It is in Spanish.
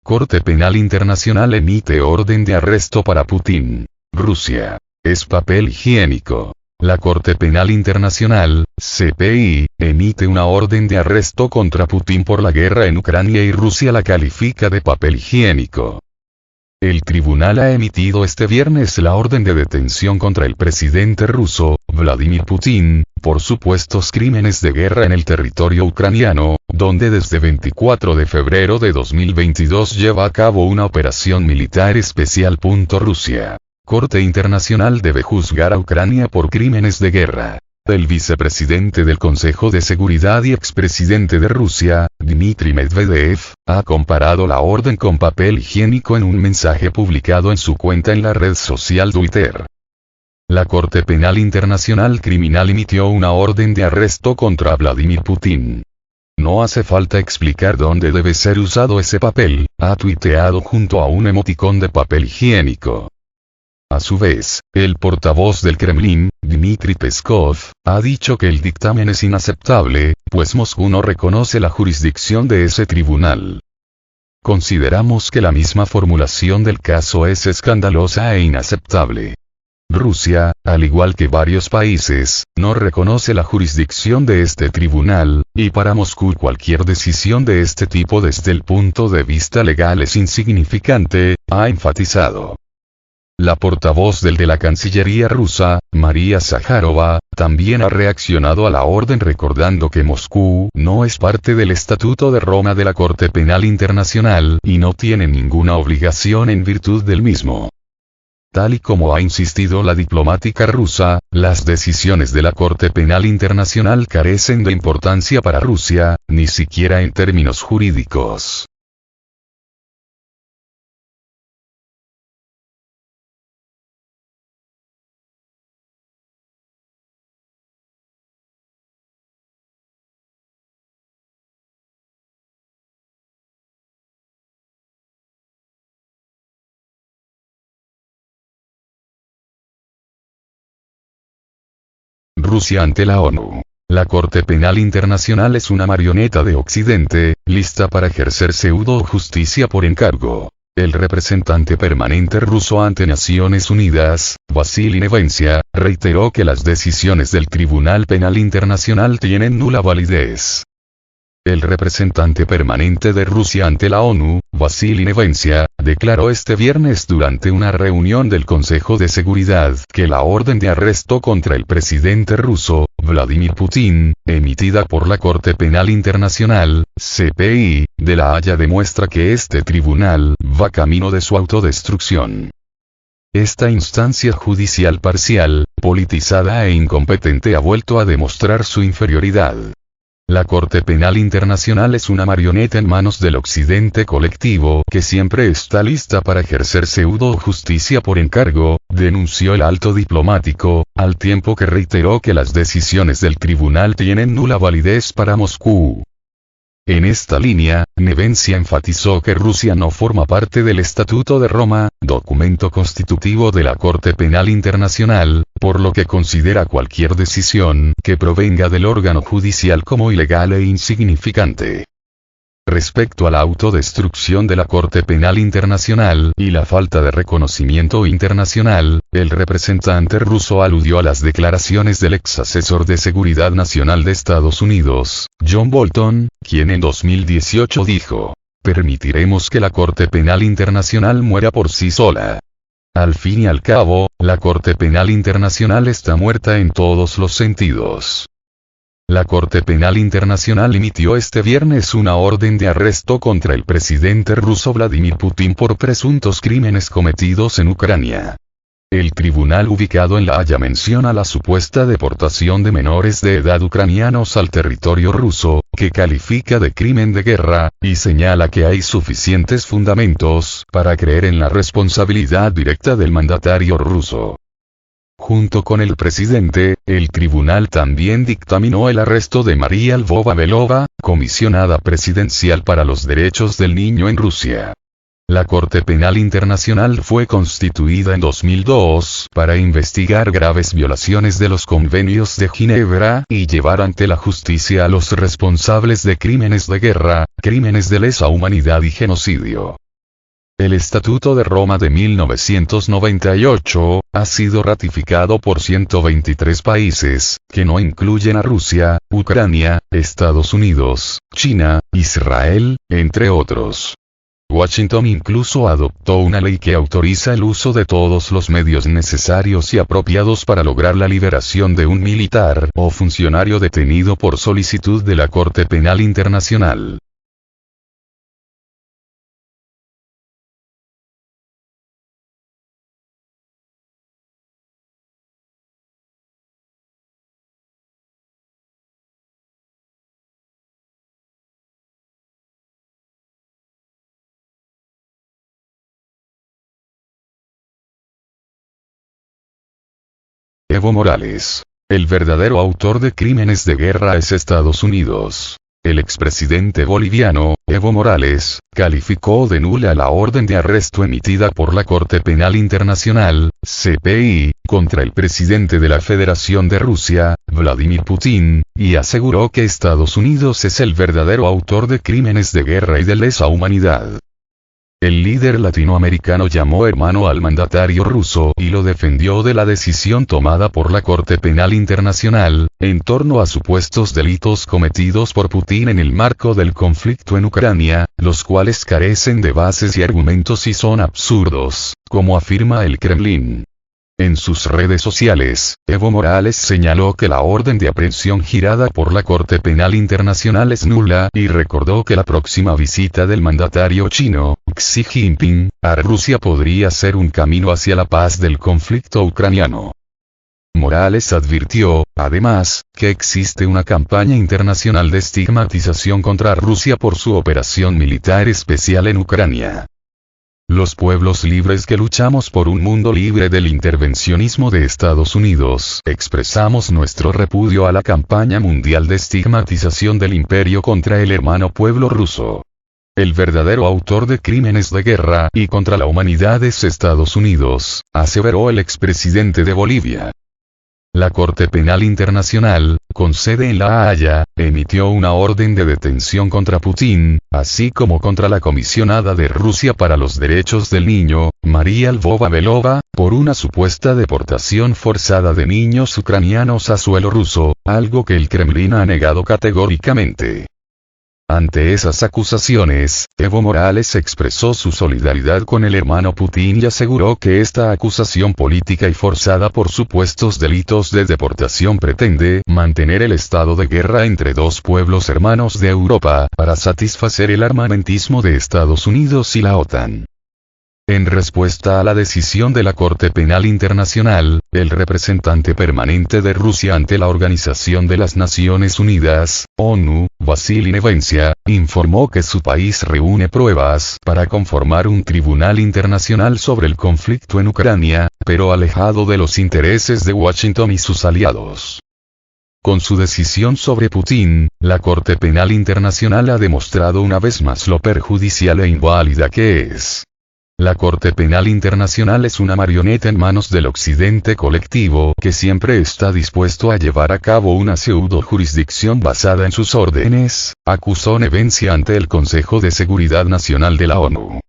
Corte Penal Internacional emite orden de arresto para Putin. Rusia. Es papel higiénico. La Corte Penal Internacional, CPI, emite una orden de arresto contra Putin por la guerra en Ucrania y Rusia la califica de papel higiénico. El tribunal ha emitido este viernes la orden de detención contra el presidente ruso, Vladimir Putin, por supuestos crímenes de guerra en el territorio ucraniano, donde desde 24 de febrero de 2022 lleva a cabo una operación militar especial. Rusia. Corte Internacional debe juzgar a Ucrania por crímenes de guerra. El vicepresidente del Consejo de Seguridad y expresidente de Rusia, Dmitry Medvedev, ha comparado la orden con papel higiénico en un mensaje publicado en su cuenta en la red social Twitter. La Corte Penal Internacional Criminal emitió una orden de arresto contra Vladimir Putin. No hace falta explicar dónde debe ser usado ese papel, ha tuiteado junto a un emoticón de papel higiénico. A su vez, el portavoz del Kremlin, Dmitry Peskov, ha dicho que el dictamen es inaceptable, pues Moscú no reconoce la jurisdicción de ese tribunal. Consideramos que la misma formulación del caso es escandalosa e inaceptable. Rusia, al igual que varios países, no reconoce la jurisdicción de este tribunal, y para Moscú cualquier decisión de este tipo desde el punto de vista legal es insignificante, ha enfatizado. La portavoz de la Cancillería rusa, María Zakharova, también ha reaccionado a la orden recordando que Moscú no es parte del Estatuto de Roma de la Corte Penal Internacional y no tiene ninguna obligación en virtud del mismo. Tal y como ha insistido la diplomática rusa, las decisiones de la Corte Penal Internacional carecen de importancia para Rusia, ni siquiera en términos jurídicos. Rusia ante la ONU. La Corte Penal Internacional es una marioneta de Occidente, lista para ejercer pseudo justicia por encargo. El representante permanente ruso ante Naciones Unidas, Vasily Nevencia, reiteró que las decisiones del Tribunal Penal Internacional tienen nula validez. El representante permanente de Rusia ante la ONU, Vasily Nevencia, declaró este viernes durante una reunión del Consejo de Seguridad que la orden de arresto contra el presidente ruso, Vladimir Putin, emitida por la Corte Penal Internacional, CPI, de La Haya demuestra que este tribunal va camino de su autodestrucción. Esta instancia judicial parcial, politizada e incompetente ha vuelto a demostrar su inferioridad. La Corte Penal Internacional es una marioneta en manos del Occidente colectivo que siempre está lista para ejercer pseudo justicia por encargo, denunció el alto diplomático, al tiempo que reiteró que las decisiones del tribunal tienen nula validez para Moscú. En esta línea, Nevencia enfatizó que Rusia no forma parte del Estatuto de Roma, documento constitutivo de la Corte Penal Internacional, por lo que considera cualquier decisión que provenga del órgano judicial como ilegal e insignificante. Respecto a la autodestrucción de la Corte Penal Internacional y la falta de reconocimiento internacional, el representante ruso aludió a las declaraciones del ex asesor de Seguridad Nacional de Estados Unidos, John Bolton, quien en 2018 dijo: "Permitiremos que la Corte Penal Internacional muera por sí sola". Al fin y al cabo, la Corte Penal Internacional está muerta en todos los sentidos. La Corte Penal Internacional emitió este viernes una orden de arresto contra el presidente ruso Vladimir Putin por presuntos crímenes cometidos en Ucrania. El tribunal ubicado en La Haya menciona la supuesta deportación de menores de edad ucranianos al territorio ruso, que califica de crimen de guerra, y señala que hay suficientes fundamentos para creer en la responsabilidad directa del mandatario ruso. Junto con el presidente, el tribunal también dictaminó el arresto de María Lvova-Belova, comisionada presidencial para los derechos del niño en Rusia. La Corte Penal Internacional fue constituida en 2002 para investigar graves violaciones de los convenios de Ginebra y llevar ante la justicia a los responsables de crímenes de guerra, crímenes de lesa humanidad y genocidio. El Estatuto de Roma de 1998, ha sido ratificado por 123 países, que no incluyen a Rusia, Ucrania, Estados Unidos, China, Israel, entre otros. Washington incluso adoptó una ley que autoriza el uso de todos los medios necesarios y apropiados para lograr la liberación de un militar o funcionario detenido por solicitud de la Corte Penal Internacional. Evo Morales. El verdadero autor de crímenes de guerra es Estados Unidos. El expresidente boliviano, Evo Morales, calificó de nula la orden de arresto emitida por la Corte Penal Internacional, CPI, contra el presidente de la Federación de Rusia, Vladimir Putin, y aseguró que Estados Unidos es el verdadero autor de crímenes de guerra y de lesa humanidad. El líder latinoamericano llamó hermano al mandatario ruso y lo defendió de la decisión tomada por la Corte Penal Internacional, en torno a supuestos delitos cometidos por Putin en el marco del conflicto en Ucrania, los cuales carecen de bases y argumentos y son absurdos, como afirma el Kremlin. En sus redes sociales, Evo Morales señaló que la orden de aprehensión girada por la Corte Penal Internacional es nula y recordó que la próxima visita del mandatario chino, Xi Jinping, a Rusia podría ser un camino hacia la paz del conflicto ucraniano. Morales advirtió, además, que existe una campaña internacional de estigmatización contra Rusia por su operación militar especial en Ucrania. Los pueblos libres que luchamos por un mundo libre del intervencionismo de Estados Unidos, expresamos nuestro repudio a la campaña mundial de estigmatización del imperio contra el hermano pueblo ruso. El verdadero autor de crímenes de guerra y contra la humanidad es Estados Unidos, aseveró el expresidente de Bolivia. La Corte Penal Internacional, con sede en La Haya, emitió una orden de detención contra Putin, así como contra la comisionada de Rusia para los Derechos del Niño, María Lvova-Belova, por una supuesta deportación forzada de niños ucranianos a suelo ruso, algo que el Kremlin ha negado categóricamente. Ante esas acusaciones, Evo Morales expresó su solidaridad con el hermano Putin y aseguró que esta acusación política y forzada por supuestos delitos de deportación pretende mantener el estado de guerra entre dos pueblos hermanos de Europa para satisfacer el armamentismo de Estados Unidos y la OTAN. En respuesta a la decisión de la Corte Penal Internacional, el representante permanente de Rusia ante la Organización de las Naciones Unidas, ONU, Vasily Nevencia, informó que su país reúne pruebas para conformar un tribunal internacional sobre el conflicto en Ucrania, pero alejado de los intereses de Washington y sus aliados. Con su decisión sobre Putin, la Corte Penal Internacional ha demostrado una vez más lo perjudicial e inválida que es. La Corte Penal Internacional es una marioneta en manos del occidente colectivo que siempre está dispuesto a llevar a cabo una pseudo-jurisdicción basada en sus órdenes, acusó Nevencia ante el Consejo de Seguridad Nacional de la ONU.